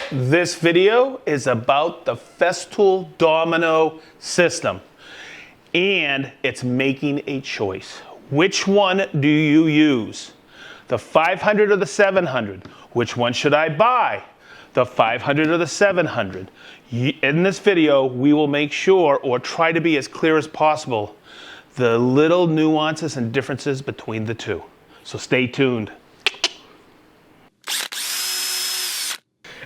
This video is about the Festool domino system, and it's making a choice. Which one do you use? The 500 or the 700? Which one should I buy? The 500 or the 700? In this video, we will make sure, or try to be as clear as possible, the little nuances and differences between the two. So stay tuned.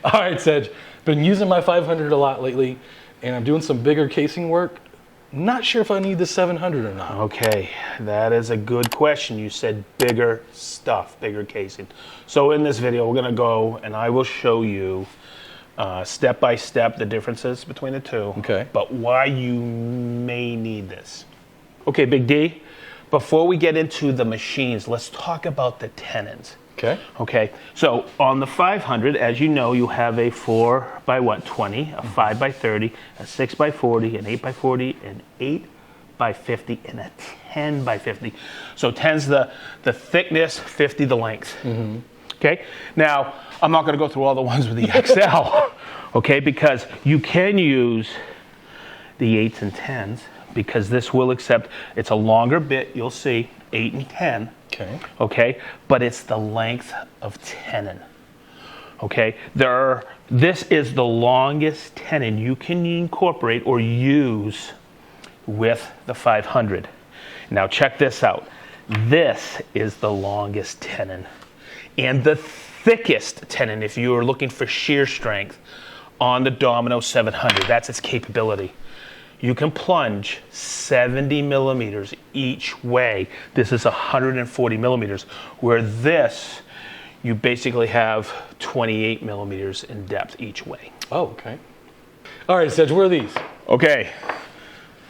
All right, Sedge, been using my 500 a lot lately, and I'm doing some bigger casing work. Not sure if I need the 700 or not. Okay, that is a good question. You said bigger stuff, bigger casing. So in this video, we're gonna go and I will show you step by step the differences between the two. Okay. But why you may need this. Okay, Big D, before we get into the machines, let's talk about the tenons. Okay. Okay, so on the 500, as you know, you have a 4 by 20, a 5 by 30, a 6 by 40, an 8 by 40, an 8 by 50, and a 10 by 50. So 10's the thickness, 50 the length. Mm-hmm. Okay, now I'm not going to go through all the ones with the XL, okay, because you can use the 8s and 10s because this will accept, it's a longer bit, you'll see, 8 and 10. Okay. Okay, but it's the length of tenon. Okay, this is the longest tenon you can incorporate or use with the 500. Now check this out. This is the longest tenon and the thickest tenon if you are looking for shear strength on the Domino 700. That's its capability. You can plunge 70 millimeters each way. This is 140 millimeters, where this, you basically have 28 millimeters in depth each way. Oh, okay. All right, Sedge, where are these? Okay,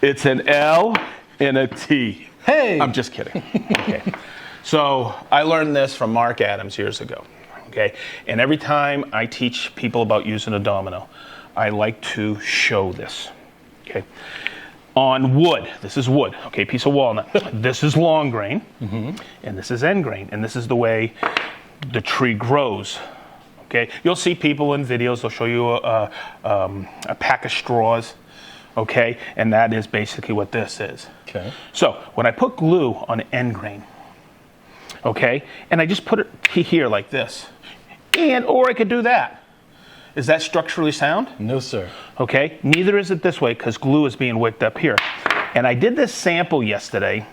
it's an L and a T. Hey! I'm just kidding. Okay, so I learned this from Mark Adams years ago. Okay, and every time I teach people about using a domino, I like to show this. Okay, on wood, this is wood, okay, piece of walnut. This is long grain, and this is end grain, and this is the way the tree grows. Okay, you'll see people in videos, they'll show you a pack of straws, okay, and that is basically what this is. Okay. So when I put glue on end grain, okay, and I just put it here like this, or I could do that. Is that structurally sound? No, sir. Okay, neither is it this way because glue is being wicked up here. And I did this sample yesterday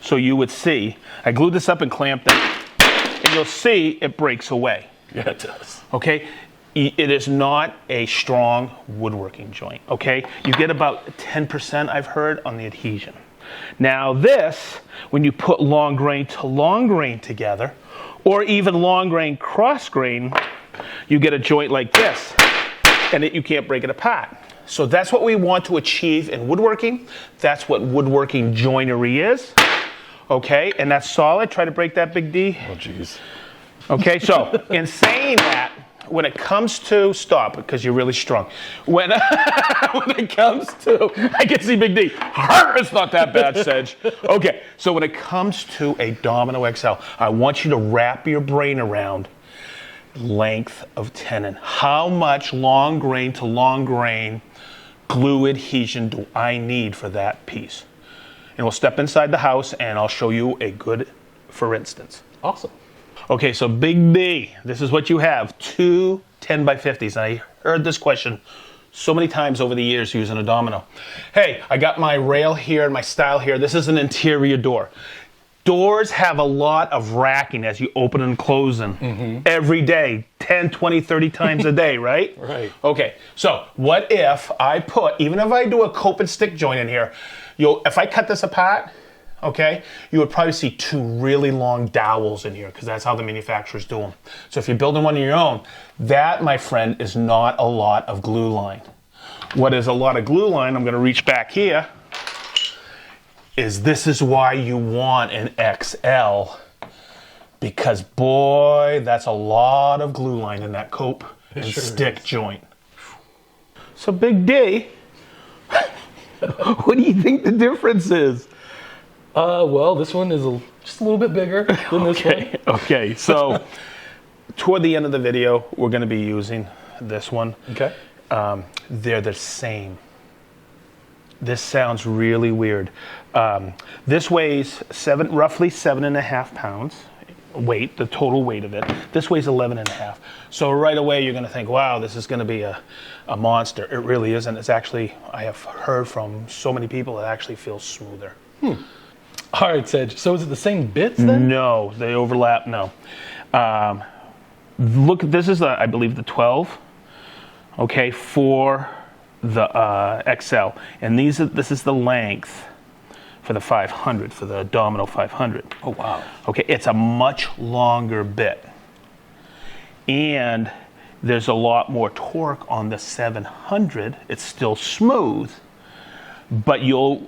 so you would see. I glued this up and clamped it, and you'll see it breaks away. Yeah, it does. Okay, it is not a strong woodworking joint, okay? You get about 10%, I've heard, on the adhesion. Now this, when you put long grain to long grain together, or even long grain cross grain, you get a joint like this, and you can't break it apart. So that's what we want to achieve in woodworking. That's what woodworking joinery is, okay? And that's solid. Try to break that, Big D. Oh, jeez. Okay, so in saying that, when it comes to, stop, because you're really strong. When it comes to, I can see Big D. It's not that bad, Sedge. Okay, so when it comes to a Domino XL, I want you to wrap your brain around length of tenon. How much long grain to long grain glue adhesion do I need for that piece? And we'll step inside the house and I'll show you a good, for instance. Awesome. Okay, so Big D, this is what you have, two 10 by 50s. And I heard this question so many times over the years using a domino. Hey, I got my rail here and my stile here. This is an interior door. Doors have a lot of racking as you open and close them every day, 10, 20, 30 times a day, right? Right. Okay, so what if I put, even if I do a cope and stick joint in here, if I cut this apart, okay, you would probably see two really long dowels in here because that's how the manufacturers do them. So if you're building one of your own, that, my friend, is not a lot of glue line. What is a lot of glue line, I'm going to reach back here, this is why you want an XL, because boy, that's a lot of glue line in that cope and stick joint. So Big D, what do you think the difference is? Well, this one is just a little bit bigger than this one. Okay, so toward the end of the video, we're going to be using this one. Okay. They're the same. This sounds really weird. This weighs roughly 7.5 pounds weight, the total weight of it. This weighs 11.5. So right away you're going to think, wow, this is going to be a monster. It really isn't. It's actually, I have heard from so many people, it actually feels smoother. All right, Sedge. So is it the same bits then? No, they overlap. No. Look, this is I believe the 12. Okay, for the XL, and this is the length for the 500, for the Domino 500. Oh wow. Okay, it's a much longer bit, and there's a lot more torque on the 700. It's still smooth, but you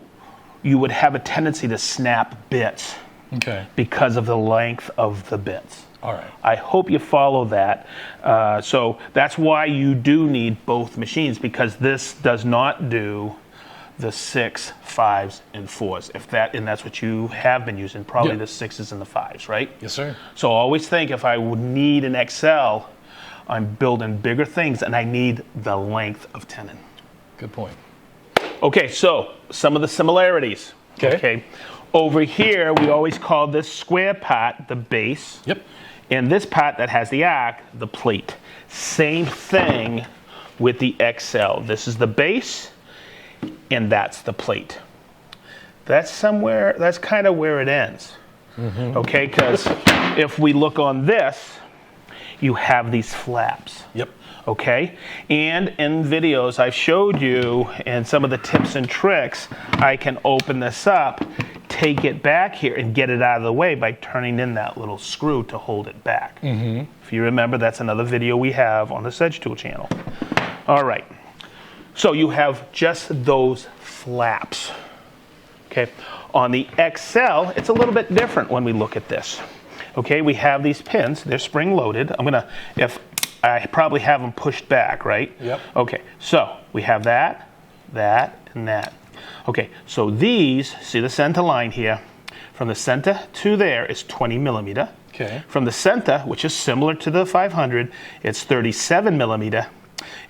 would have a tendency to snap bits. Okay. Because of the length of the bits. All right. I hope you follow that. So that's why you do need both machines, because this does not do the 6, 5s, and 4s. And that's what you have been using, probably the 6s and the 5s, right? Yes, sir. So always think, if I would need an XL, I'm building bigger things, and I need the length of tenon. Good point. Okay, so some of the similarities. Okay. Over here, we always call this square part the base. Yep. And this part that has the arc, the plate. Same thing with the XL. This is the base, and that's the plate. That's kind of where it ends. Okay, because if we look on this, you have these flaps. Yep. Okay, and in videos I've showed you, and some of the tips and tricks, I can open this up, take it back here, and get it out of the way by turning in that little screw to hold it back. If you remember, that's another video we have on the SedgeTool channel. All right, so you have just those flaps. Okay, on the XL, it's a little bit different when we look at this. Okay, we have these pins, they're spring loaded. I probably have them pushed back, right? Yep. Okay, so we have that, and that. Okay, so these, see the center line here, from the center to there is 20 millimeter. Okay. From the center, which is similar to the 500, it's 37 millimeter.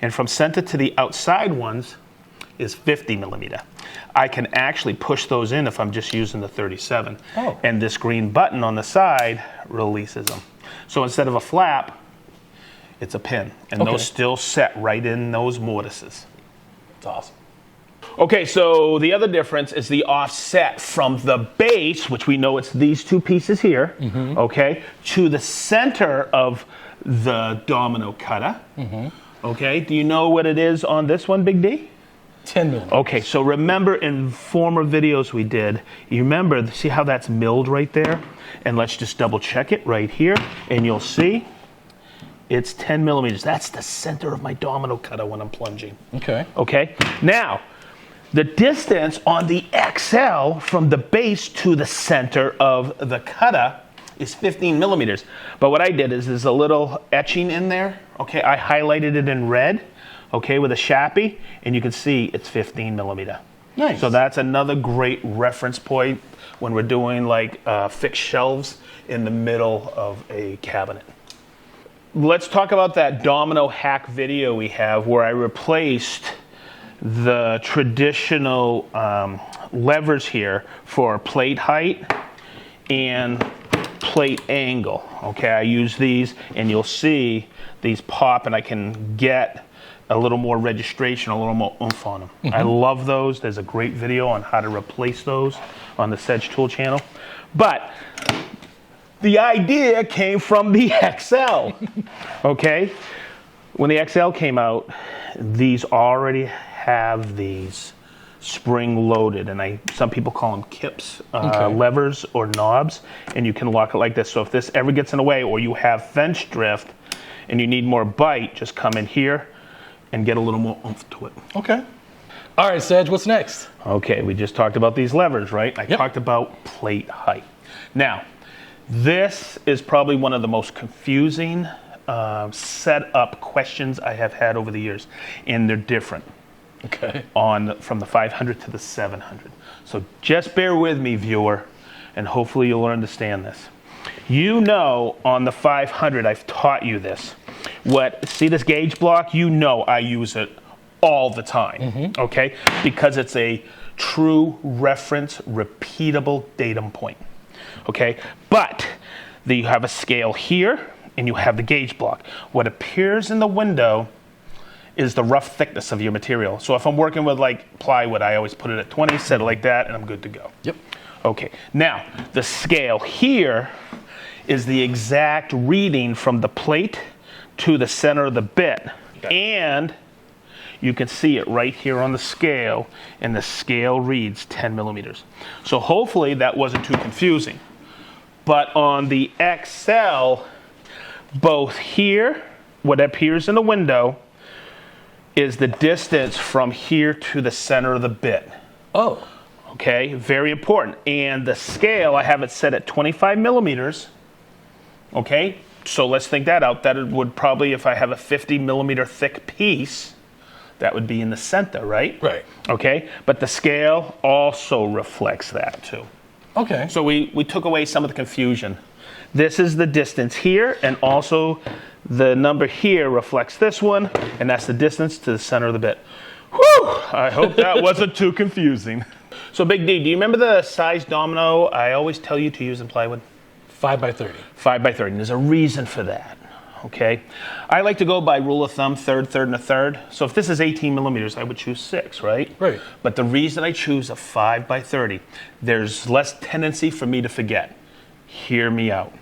And from center to the outside ones is 50 millimeter. I can actually push those in if I'm just using the 37. Oh. And this green button on the side releases them. So instead of a flap, it's a pin. And those still set right in those mortises. That's awesome. Okay, so the other difference is the offset from the base, which we know it's these two pieces here, okay, to the center of the domino cutter. Okay, do you know what it is on this one, Big D? 10 millimeters. Okay, so remember in former videos we did, you remember, see how that's milled right there? And let's just double check it right here, and you'll see it's 10 millimeters. That's the center of my domino cutter when I'm plunging. Okay. Okay, now, the distance on the XL from the base to the center of the cutter is 15 millimeters. But what I did is there's a little etching in there. Okay, I highlighted it in red, okay, with a Sharpie, and you can see it's 15 millimeter. Nice. So that's another great reference point when we're doing like fixed shelves in the middle of a cabinet. Let's talk about that domino hack video we have where I replaced the traditional levers here for plate height and plate angle. Okay, I use these, and you'll see these pop, and I can get a little more registration, a little more oomph on them. I love those. There's a great video on how to replace those on the SedgeTool channel. But the idea came from the XL. Okay, when the XL came out, these already have these spring loaded, and some people call them kips, levers or knobs, and you can lock it like this. So if this ever gets in the way, or you have fence drift and you need more bite, just come in here and get a little more oomph to it. Okay. All right, Sedge, what's next? Okay, we just talked about these levers, right? I talked about plate height. Now, this is probably one of the most confusing setup questions I have had over the years, and they're different. Okay. From the 500 to the 700. So just bear with me, viewer, and hopefully you'll understand this. You know, on the 500, I've taught you this. See this gauge block? You know I use it all the time, okay? Because it's a true reference, repeatable datum point, okay? But you have a scale here, and you have the gauge block. What appears in the window is the rough thickness of your material. So if I'm working with like plywood, I always put it at 20, set it like that, and I'm good to go. Yep. Okay, now the scale here is the exact reading from the plate to the center of the bit. Okay. And you can see it right here on the scale, and the scale reads 10 millimeters. So hopefully that wasn't too confusing. But on the XL, both here, what appears in the window, is the distance from here to the center of the bit. Oh. Okay, very important. And the scale, I have it set at 25 millimeters. Okay, so let's think that out. That would probably, if I have a 50 millimeter thick piece, that would be in the center, right? Right. Okay, but the scale also reflects that too. Okay. So we took away some of the confusion. This is the distance here, and also the number here reflects this one, and that's the distance to the center of the bit. Whew! I hope that wasn't too confusing. So Big D, do you remember the size domino I always tell you to use in plywood? 5 by 30. 5 by 30, and there's a reason for that, okay? I like to go by rule of thumb, third, and a third. So if this is 18 millimeters, I would choose 6, right? Right. But the reason I choose a 5 by 30, there's less tendency for me to forget. Hear me out.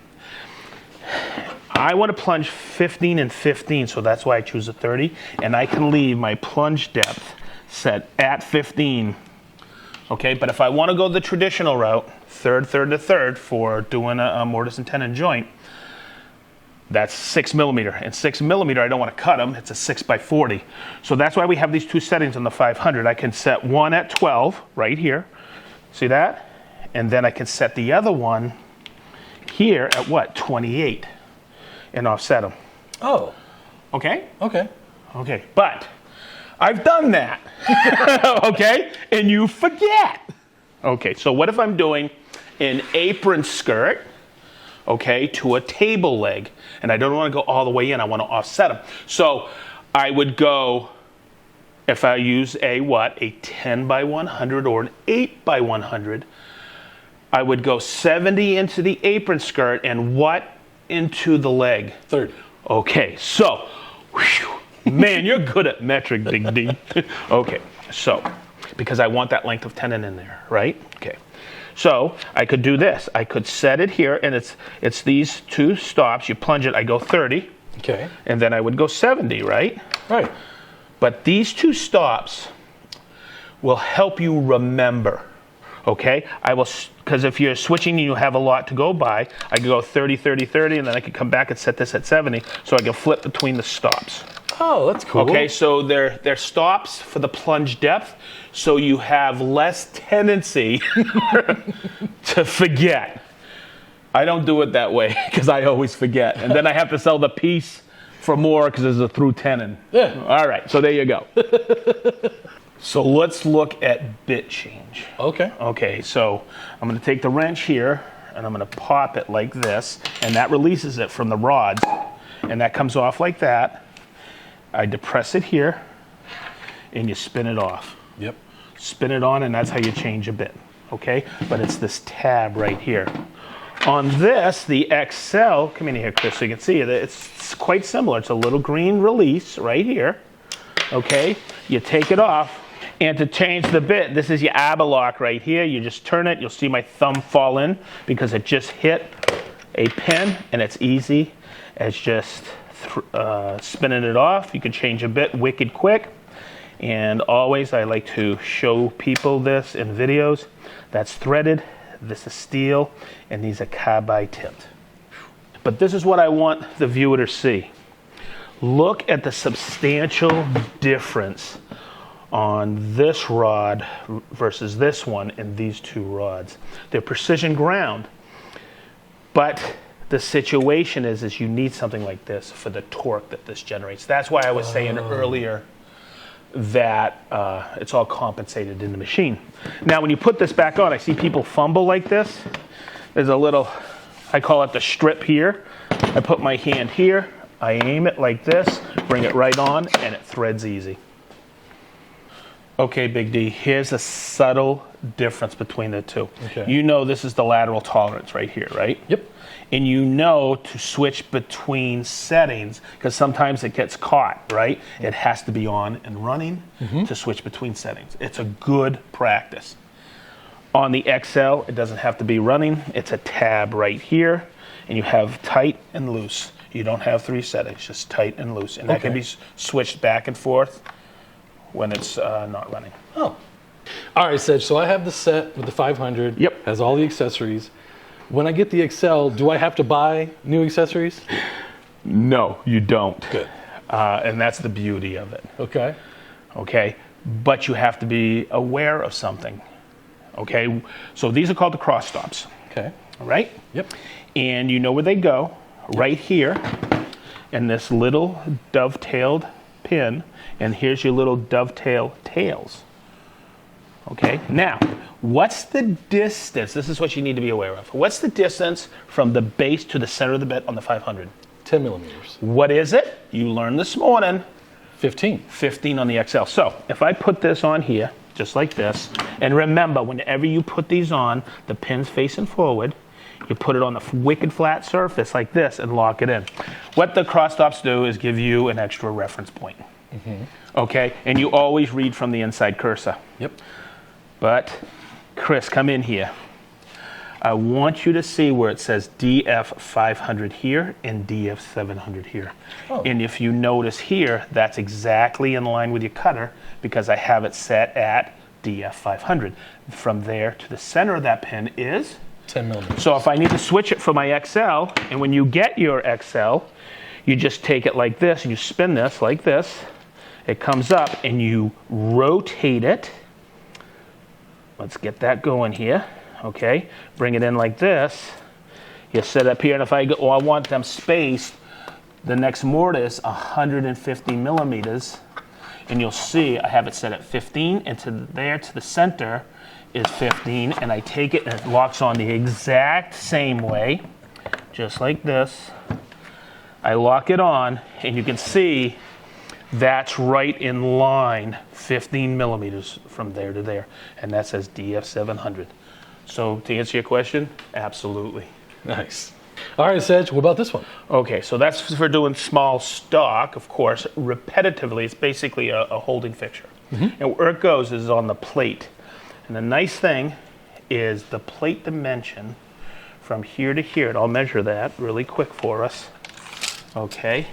I want to plunge 15 and 15, so that's why I choose a 30, and I can leave my plunge depth set at 15. Okay, but if I want to go the traditional route, third to third for doing a mortise and tenon joint, that's 6 millimeter. And 6 millimeter, I don't want to cut them. It's a 6 by 40. So that's why we have these two settings on the 500. I can set one at 12 right here. See that? And then I can set the other one here at what? 28 and offset them. Oh. Okay? Okay. Okay, but I've done that. Okay? And you forget. Okay, so what if I'm doing an apron skirt, okay, to a table leg, and I don't want to go all the way in, I want to offset them. So I would go, if I use a 10 by 100 or an 8 by 100, I would go 70 into the apron skirt and what into the leg? 30. Okay, so, whew, man, you're good at metric, Big D. Okay, so, because I want that length of tenon in there, right? Okay. So I could do this. I could set it here, and it's these two stops. You plunge it, I go 30. Okay. And then I would go 70, right? Right. But these two stops will help you remember, okay? Because if you're switching and you have a lot to go by, I could go 30, 30, 30, and then I could come back and set this at 70, so I can flip between the stops. Oh, that's cool. Okay, so they're stops for the plunge depth, so you have less tendency to forget. I don't do it that way because I always forget. And then I have to sell the piece for more because there's a through tenon. Yeah. All right, so there you go. So let's look at bit change. Okay. Okay, so I'm going to take the wrench here and I'm going to pop it like this, and that releases it from the rods, and that comes off like that. I depress it here, and you spin it off. Yep. Spin it on, and that's how you change a bit, okay? But it's this tab right here. On this, the XL, come in here, Chris, so you can see it. It's quite similar. It's a little green release right here, okay? You take it off, and to change the bit, this is your ABBA lock right here. You just turn it. You'll see my thumb fall in because it just hit a pin, and it's easy as just spinning it off. You can change a bit wicked quick, and always I like to show people this in videos. That's threaded, this is steel, and these are carbide tipped. But this is what I want the viewer to see. Look at the substantial difference on this rod versus this one in these two rods. They're precision ground, but the situation is you need something like this for the torque that this generates. That's why I was saying earlier that it's all compensated in the machine. Now, when you put this back on, I see people fumble like this. There's a little, I call it the strip here. I put my hand here, I aim it like this, bring it right on, and it threads easy. Okay, Big D, here's a subtle difference between the two. Okay. You know this is the lateral tolerance right here, right? Yep. And you know to switch between settings, because sometimes it gets caught, right? It has to be on and running to switch between settings. It's a good practice. On the XL, it doesn't have to be running. It's a tab right here, and you have tight and loose. You don't have 3 settings, just tight and loose. And that can be switched back and forth when it's not running. Oh. All right, Sedge, so I have the set with the 500. Yep. Has all the accessories. When I get the XL, do I have to buy new accessories? No, you don't. Good. And that's the beauty of it. Okay. Okay? But you have to be aware of something. Okay? So these are called the cross stops. Okay. All right? Yep. And you know where they go, right here, in this little dovetailed pin, and here's your little dovetail tails. Okay, now, what's the distance? This is what you need to be aware of. What's the distance from the base to the center of the bit on the 500? 10 millimeters. What is it? You learned this morning. 15. 15 on the XL. So, if I put this on here, just like this, and remember, whenever you put these on, the pin's facing forward, you put it on the wicked flat surface like this and lock it in. What the cross stops do is give you an extra reference point. Okay, and you always read from the inside cursor. Yep. But, Chris, come in here. I want you to see where it says DF500 here and DF700 here. Oh. And if you notice here, that's exactly in line with your cutter because I have it set at DF500. From there to the center of that pin is 10 millimeters. So if I need to switch it for my XL, and when you get your XL, you just take it like this and you spin this like this. It comes up and you rotate it. Let's get that going here. Okay, bring it in like this. You set up here, and if I go, I want them spaced. The next mortise 150 millimeters, and you'll see I have it set at 15, and to there to the center is 15, and I take it and it locks on the exact same way, just like this. I lock it on, and you can see that's right in line, 15 millimeters from there to there, and that says DF700. So to answer your question, absolutely. Nice. All right, Sedge, what about this one? Okay, so that's for doing small stock, of course. Repetitively, it's basically a holding fixture. And where it goes is on the plate. And the nice thing is the plate dimension from here to here, and I'll measure that really quick for us, okay,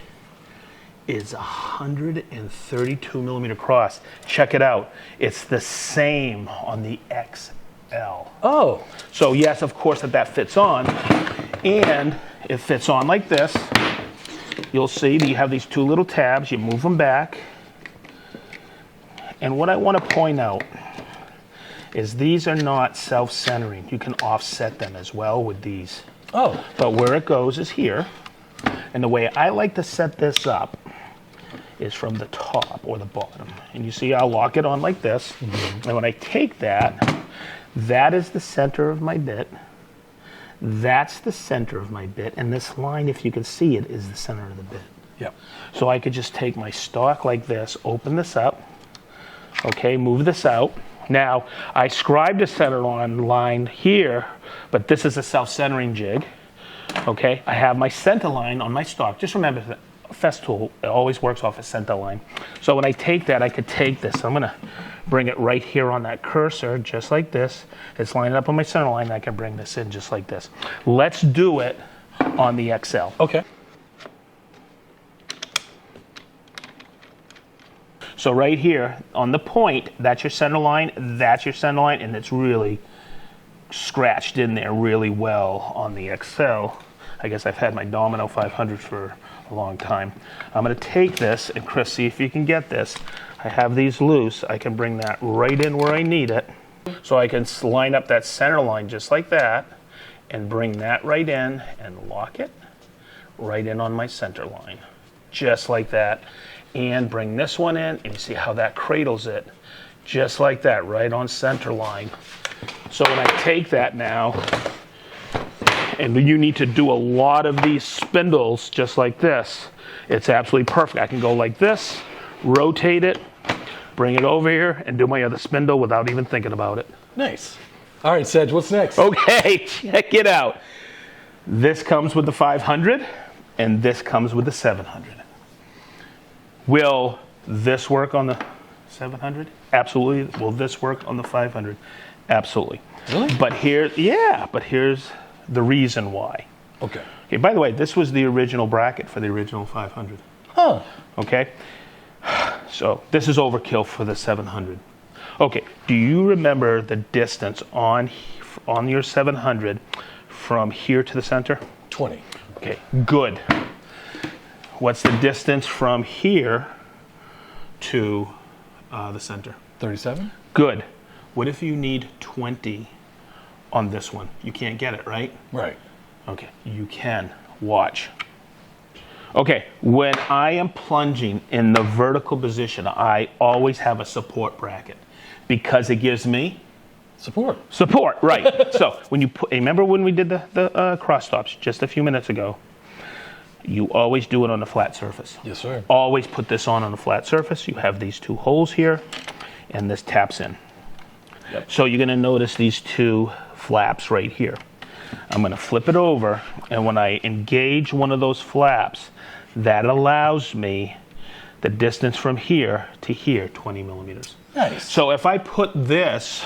is 132 millimeter cross. Check it out. It's the same on the XL. Oh. So yes, of course, that fits on, and it fits on like this. You'll see that you have these 2 little tabs. You move them back. And what I want to point out is these are not self-centering. You can offset them as well with these. Oh. But where it goes is here. And the way I like to set this up is from the top or the bottom. And you see I'll lock it on like this. And when I take that, that is the center of my bit. That's the center of my bit. And this line, if you can see it, is the center of the bit. Yep. So I could just take my stock like this, open this up, okay, move this out. Now, I scribed a center line here, but this is a self-centering jig. Okay, I have my center line on my stock. Just remember that Festool, it always works off a center line. So when I take that, I could take this. I'm gonna bring it right here on that cursor, just like this. It's lined up on my center line. I can bring this in just like this. Let's do it on the XL. Okay. So right here on the point, that's your center line, and it's really scratched in there really well on the XL. I guess I've had my Domino 500 for a long time. I'm going to take this, and Chris, see if you can get this. I have these loose. I can bring that right in where I need it. So I can line up that center line just like that, and bring that right in and lock it right in on my center line, just like that. And bring this one in, and you see how that cradles it, just like that, right on center line. So when I take that now, and you need to do a lot of these spindles just like this, it's absolutely perfect. I can go like this, rotate it, bring it over here, and do my other spindle without even thinking about it. Nice. All right, Sedge, what's next? Okay, check it out. This comes with the 500, and this comes with the 700. Will this work on the 700? Absolutely. Will this work on the 500? Absolutely. Really? But here's the reason why. Okay. Okay, by the way, this was the original bracket for the original 500. Huh. Okay? So this is overkill for the 700. Okay, do you remember the distance on your 700 from here to the center? 20. Okay, good. What's the distance from here to the center? 37? Good. What if you need 20 on this one? You can't get it, right? Right. Okay, you can. Watch. Okay, when I am plunging in the vertical position, I always have a support bracket because it gives me Support, right. So when you put, remember when we did the cross stops just a few minutes ago, you always do it on a flat surface. Yes, sir. Always put this on a flat surface. You have these two holes here, and this taps in. Yep. So you're going to notice these two flaps right here. I'm going to flip it over, and when I engage one of those flaps, that allows me the distance from here to here, 20 millimeters. Nice. So if I put this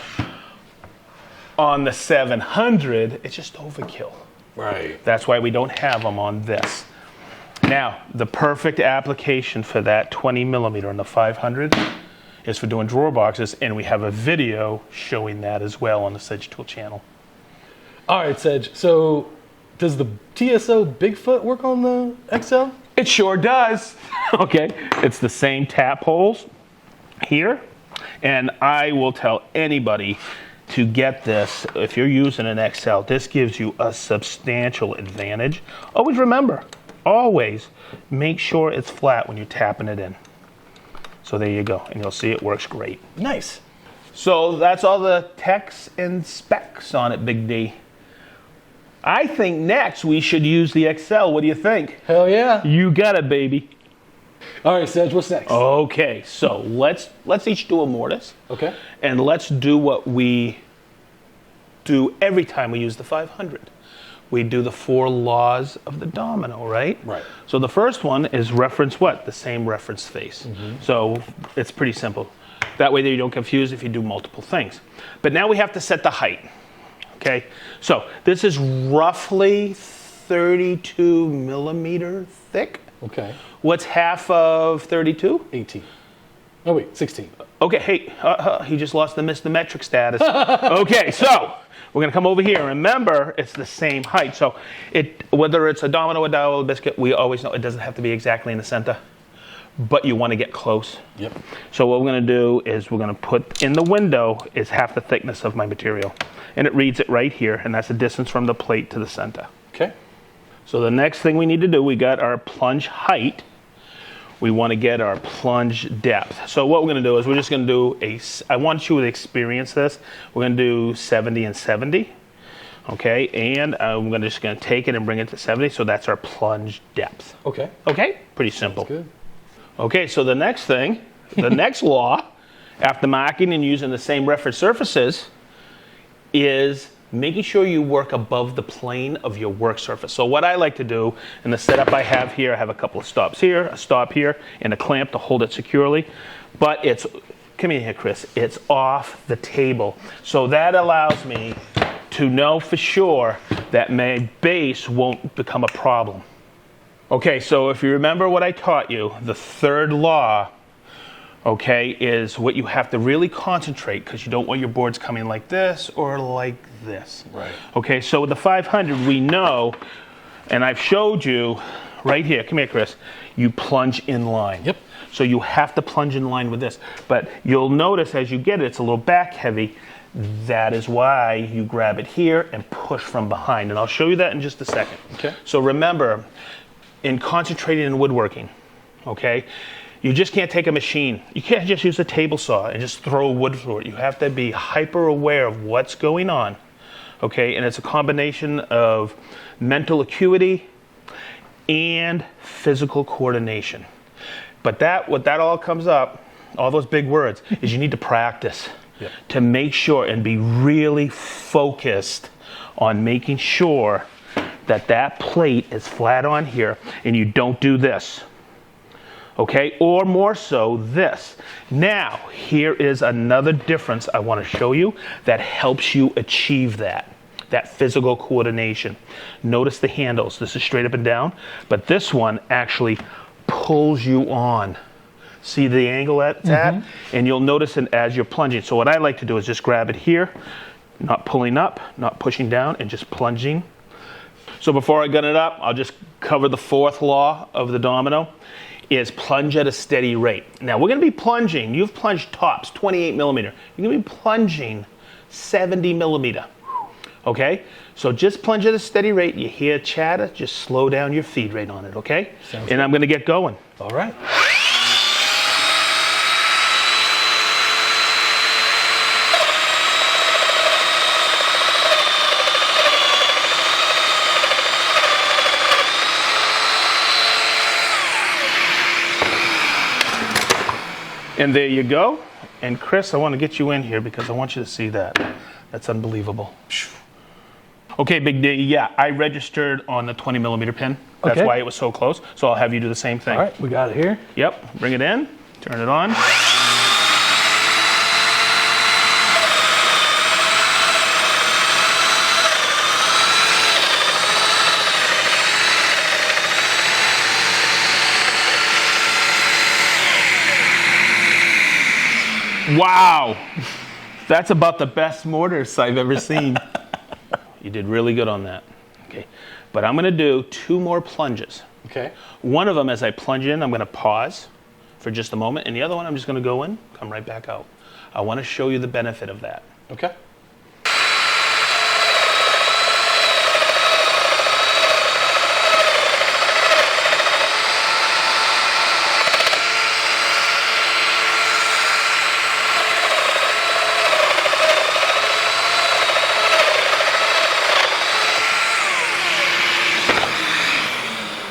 on the 700, it's just overkill. Right. That's why we don't have them on this. Now, the perfect application for that 20 millimeter on the 500 is for doing drawer boxes, and we have a video showing that as well on the SedgeTool channel. All right, Sedge. So does the TSO Bigfoot work on the XL? It sure does. Okay, it's the same tap holes here, and I will tell anybody to get this. If you're using an XL, this gives you a substantial advantage. Always remember, always make sure it's flat when you're tapping it in. So there you go, and you'll see it works great. Nice. So that's all the techs and specs on it, Big D. I think next we should use the XL. What do you think? Hell yeah. You got it, baby. All right, Sedge, what's next? Okay, so let's each do a mortise. Okay. And let's do what we do every time we use the 500. We do the 4 laws of the domino, right? Right. So the first one is reference what? The same reference face. So it's pretty simple. That way you don't confuse if you do multiple things. But now we have to set the height. Okay, so this is roughly 32 millimeter thick. Okay. What's half of 32? 18. Oh, wait, 16. Okay, hey, he just lost the metric status. Okay, so we're gonna come over here. Remember, it's the same height. So whether it's a domino, a dowel, a biscuit, we always know it doesn't have to be exactly in the center, but you wanna get close. Yep. So what we're gonna do is we're gonna put in the window is half the thickness of my material. And it reads it right here, and that's the distance from the plate to the center. Okay. So the next thing we need to do, we got our plunge height. We want to get our plunge depth. So what we're going to do is we're just going to do I want you to experience this. We're going to do 70 and 70. Okay, and I'm just going to take it and bring it to 70. So that's our plunge depth. Okay. Okay, pretty simple. That's good. Okay, so the next thing, the next law, after marking and using the same reference surfaces, is making sure you work above the plane of your work surface. So what I like to do in the setup I have here, I have a couple of stops here, a stop here, and a clamp to hold it securely. But come here, Chris, it's off the table. So that allows me to know for sure that my base won't become a problem. Okay, so if you remember what I taught you, the third law, okay, is what you have to really concentrate because you don't want your boards coming like this or like this. Right. Okay, so with the 500, we know, and I've showed you right here, come here, Chris, you plunge in line. Yep. So you have to plunge in line with this. But you'll notice as you get it, it's a little back heavy. That is why you grab it here and push from behind. And I'll show you that in just a second. Okay. So remember, in concentrating in woodworking, okay, you just can't take a machine. You can't just use a table saw and just throw wood through it. You have to be hyper aware of what's going on, Okay, and it's a combination of mental acuity and physical coordination. But what that all comes up, all those big words, is you need to practice to make sure and be really focused on making sure that that plate is flat on here and you don't do this. Okay, or more so this. Now, here is another difference I want to show you that helps you achieve that physical coordination. Notice the handles. This is straight up and down, but this one actually pulls you on. See the angle it's at? And you'll notice it as you're plunging. So what I like to do is just grab it here, not pulling up, not pushing down, and just plunging. So before I gun it up, I'll just cover the fourth law of the domino, is plunge at a steady rate. Now we're gonna be plunging, you've plunged tops, 28 millimeter. You're gonna be plunging 70 millimeter. Okay? So just plunge at a steady rate. You hear chatter, just slow down your feed rate on it, okay? Sounds and good. I'm gonna get going. All right. And there you go. And Chris, I want to get you in here because I want you to see that. That's unbelievable. Okay, Big D, yeah, I registered on the 20 millimeter pin. That's Okay. why it was so close. So I'll have you do the same thing. All right, we got it here. Yep, bring it in, turn it on. Wow, that's about the best mortars I've ever seen. You did really good on that. Okay, but I'm gonna do 2 more plunges. Okay. One of them, as I plunge in, I'm gonna pause for just a moment, and the other one, I'm just gonna go in, come right back out. I wanna show you the benefit of that. Okay.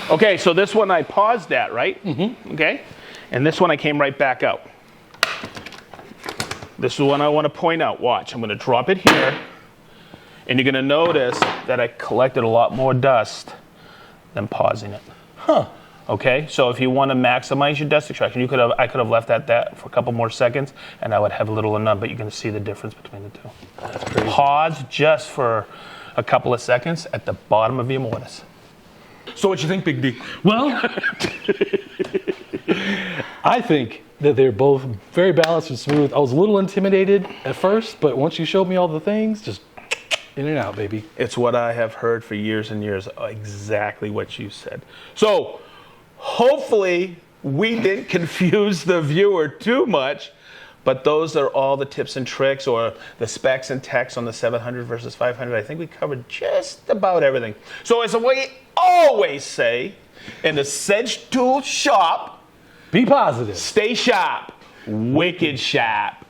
Okay, so this one I paused at, right? Okay, and this one I came right back out. This is one I want to point out. Watch, I'm going to drop it here, and you're going to notice that I collected a lot more dust than pausing it. Huh. Okay, so if you want to maximize your dust extraction, I could have left that for a couple more seconds, and I would have little or none, but you're going to see the difference between the two. That's crazy. Pause just for a couple of seconds at the bottom of your mortise. So what you think, Big D? Well, I think that they're both very balanced and smooth. I was a little intimidated at first, but once you showed me all the things, just in and out, baby. It's what I have heard for years and years, exactly what you said. So hopefully we didn't confuse the viewer too much, but those are all the tips and tricks or the specs and text on the 700 versus 500. I think we covered just about everything. So as we always say in the SedgeTool shop, Be positive. stay sharp, wicked sharp.